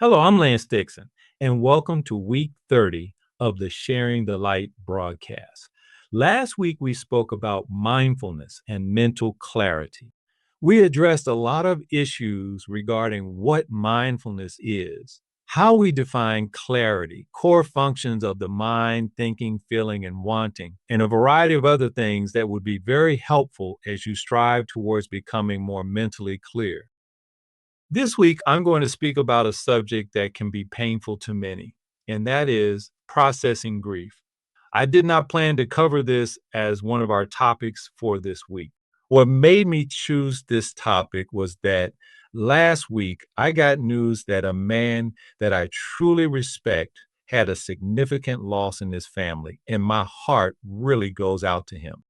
Hello, I'm Lance Dixon, and welcome to week 30 of the Sharing the Light broadcast. Last week, we spoke about mindfulness and mental clarity. We addressed a lot of issues regarding what mindfulness is, how we define clarity, core functions of the mind, thinking, feeling, and wanting, and a variety of other things that would be very helpful as you strive towards becoming more mentally clear. This week, I'm going to speak about a subject that can be painful to many, and that is processing grief. I did not plan to cover this as one of our topics for this week. What made me choose this topic was that last week I got news that a man that I truly respect had a significant loss in his family, and my heart really goes out to him.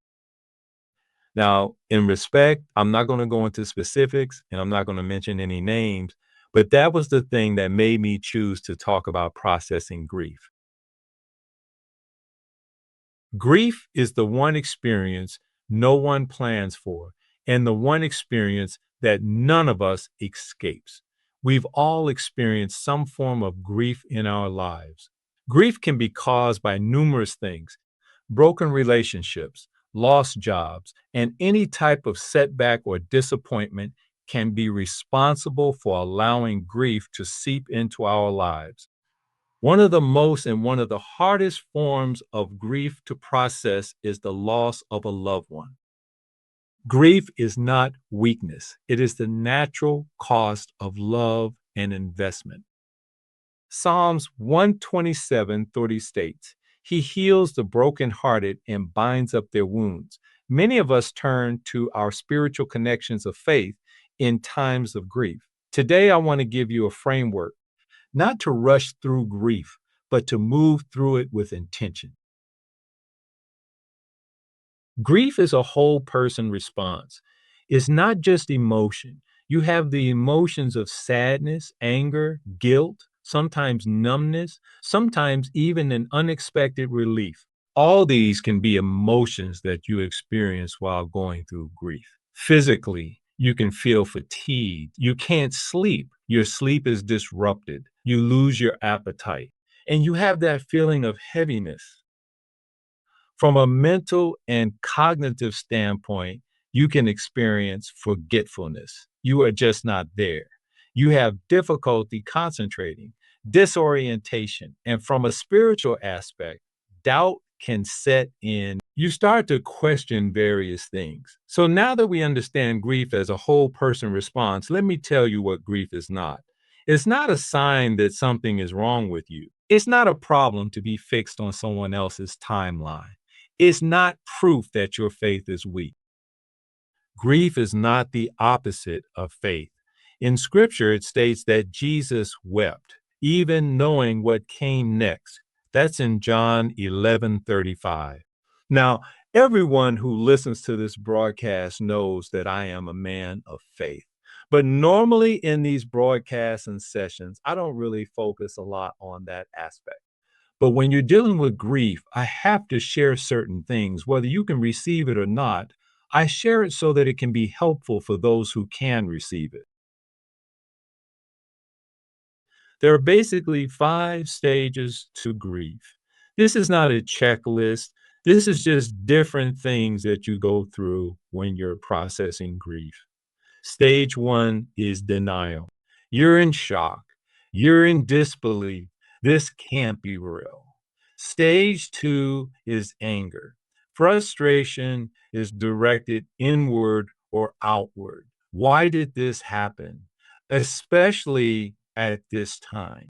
Now, in respect, I'm not gonna go into specifics, and I'm not gonna mention any names, but that was the thing that made me choose to talk about processing grief. Grief is the one experience no one plans for, and the one experience that none of us escapes. We've all experienced some form of grief in our lives. Grief can be caused by numerous things: broken relationships, lost jobs, and any type of setback or disappointment can be responsible for allowing grief to seep into our lives. One of the most and one of the hardest forms of grief to process is the loss of a loved one. Grief is not weakness, it is the natural cost of love and investment. Psalms 127:30 states, "He heals the brokenhearted and binds up their wounds." Many of us turn to our spiritual connections of faith in times of grief. Today, I want to give you a framework not to rush through grief, but to move through it with intention. Grief is a whole person response. It's not just emotion. You have the emotions of sadness, anger, guilt, sometimes numbness, sometimes even an unexpected relief. All these can be emotions that you experience while going through grief. Physically, you can feel fatigued. You can't sleep. Your sleep is disrupted. You lose your appetite. And you have that feeling of heaviness. From a mental and cognitive standpoint, you can experience forgetfulness. You are just not there. You have difficulty concentrating, disorientation, and from a spiritual aspect, doubt can set in. You start to question various things. So now that we understand grief as a whole person response, let me tell you what grief is not. It's not a sign that something is wrong with you. It's not a problem to be fixed on someone else's timeline. It's not proof that your faith is weak. Grief is not the opposite of faith. In scripture, it states that Jesus wept, even knowing what came next. That's in John 11:35. Now, everyone who listens to this broadcast knows that I am a man of faith. But normally in these broadcasts and sessions, I don't really focus a lot on that aspect. But when you're dealing with grief, I have to share certain things, whether you can receive it or not. I share it so that it can be helpful for those who can receive it. There are basically 5 stages to grief. This is not a checklist. This is just different things that you go through when you're processing grief. Stage 1 is denial. You're in shock. You're in disbelief. This can't be real. Stage 2 is anger. Frustration is directed inward or outward. Why did this happen? Especially at this time.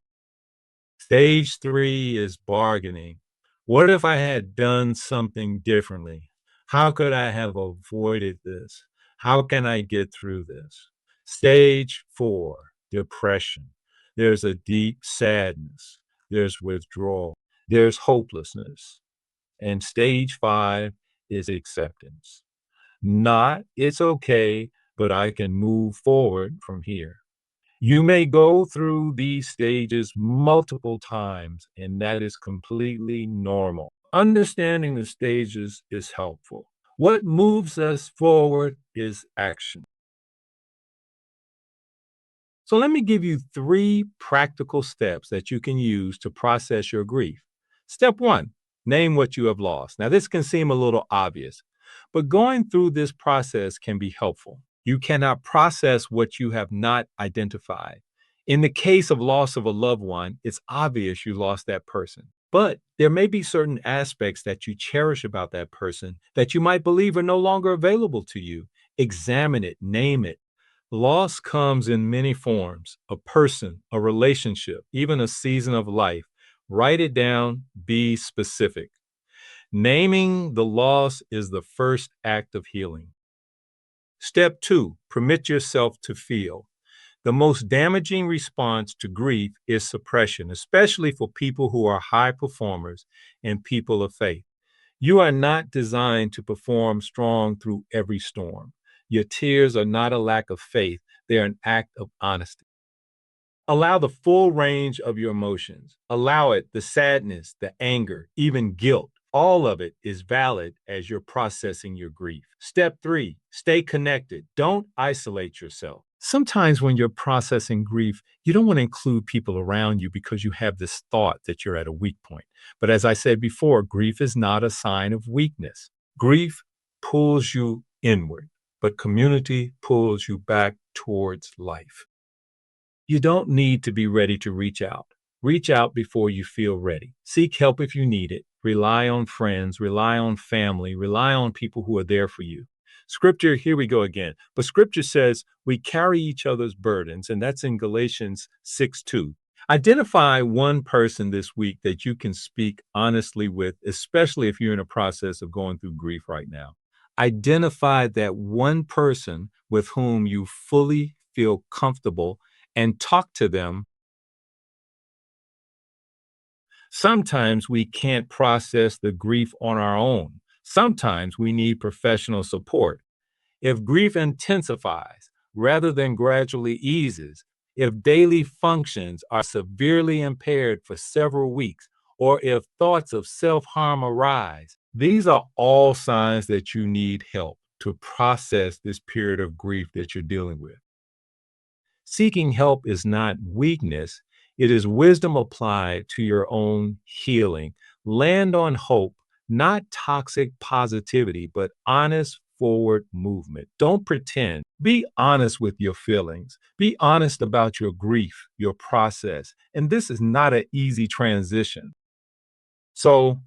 Stage 3 is bargaining. What if I had done something differently? How could I have avoided this? How can I get through this? Stage 4, depression. There's a deep sadness. There's withdrawal. There's hopelessness. And stage 5 is acceptance. Not, it's okay, but I can move forward from here. You may go through these stages multiple times, and that is completely normal. Understanding the stages is helpful. What moves us forward is action. So let me give you 3 practical steps that you can use to process your grief. Step 1, name what you have lost. Now, this can seem a little obvious, but going through this process can be helpful. You cannot process what you have not identified. In the case of loss of a loved one, it's obvious you lost that person. But there may be certain aspects that you cherish about that person that you might believe are no longer available to you. Examine it, name it. Loss comes in many forms: a person, a relationship, even a season of life. Write it down, be specific. Naming the loss is the first act of healing. Step 2, permit yourself to feel. The most damaging response to grief is suppression, especially for people who are high performers and people of faith. You are not designed to perform strong through every storm. Your tears are not a lack of faith, they're an act of honesty. Allow the full range of your emotions. Allow it, the sadness, the anger, even guilt. All of it is valid as you're processing your grief. Step 3, stay connected. Don't isolate yourself. Sometimes when you're processing grief, you don't want to include people around you because you have this thought that you're at a weak point. But as I said before, grief is not a sign of weakness. Grief pulls you inward, but community pulls you back towards life. You don't need to be ready to reach out. Reach out before you feel ready. Seek help if you need it. Rely on friends, rely on family, rely on people who are there for you. Scripture, here we go again. But scripture says we carry each other's burdens, and that's in Galatians 6:2. Identify one person this week that you can speak honestly with, especially if you're in a process of going through grief right now. Identify that one person with whom you fully feel comfortable and talk to them. Sometimes we can't process the grief on our own. Sometimes we need professional support. If grief intensifies rather than gradually eases, if daily functions are severely impaired for several weeks, or if thoughts of self harm arise, these are all signs that you need help to process this period of grief that you're dealing with. Seeking help is not weakness, it is wisdom applied to your own healing. Land on hope, not toxic positivity, but honest forward movement. Don't pretend. Be honest with your feelings. Be honest about your grief, your process. And this is not an easy transition. So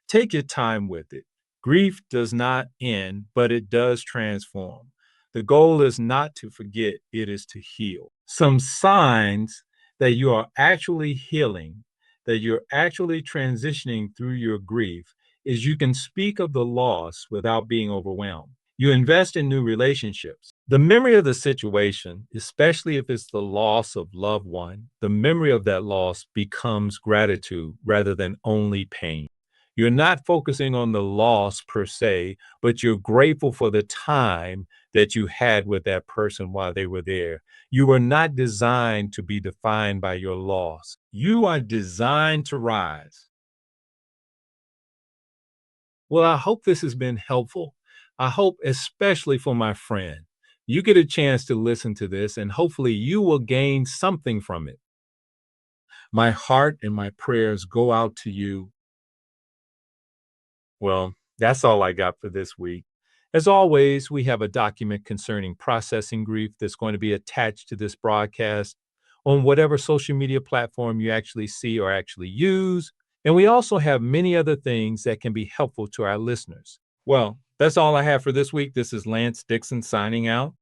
take your time with it. Grief does not end, but it does transform. The goal is not to forget, it is to heal. Some signs that you are actually healing, that you're actually transitioning through your grief, is you can speak of the loss without being overwhelmed. You invest in new relationships. The memory of the situation, especially if it's the loss of loved one, the memory of that loss becomes gratitude rather than only pain. You're not focusing on the loss per se, but you're grateful for the time that you had with that person while they were there. You were not designed to be defined by your loss. You are designed to rise. Well, I hope this has been helpful. I hope, especially for my friend, you get a chance to listen to this and hopefully you will gain something from it. My heart and my prayers go out to you. Well, that's all I got for this week. As always, we have a document concerning processing grief that's going to be attached to this broadcast on whatever social media platform you actually see or actually use. And we also have many other things that can be helpful to our listeners. Well, that's all I have for this week. This is Lance Dixon signing out.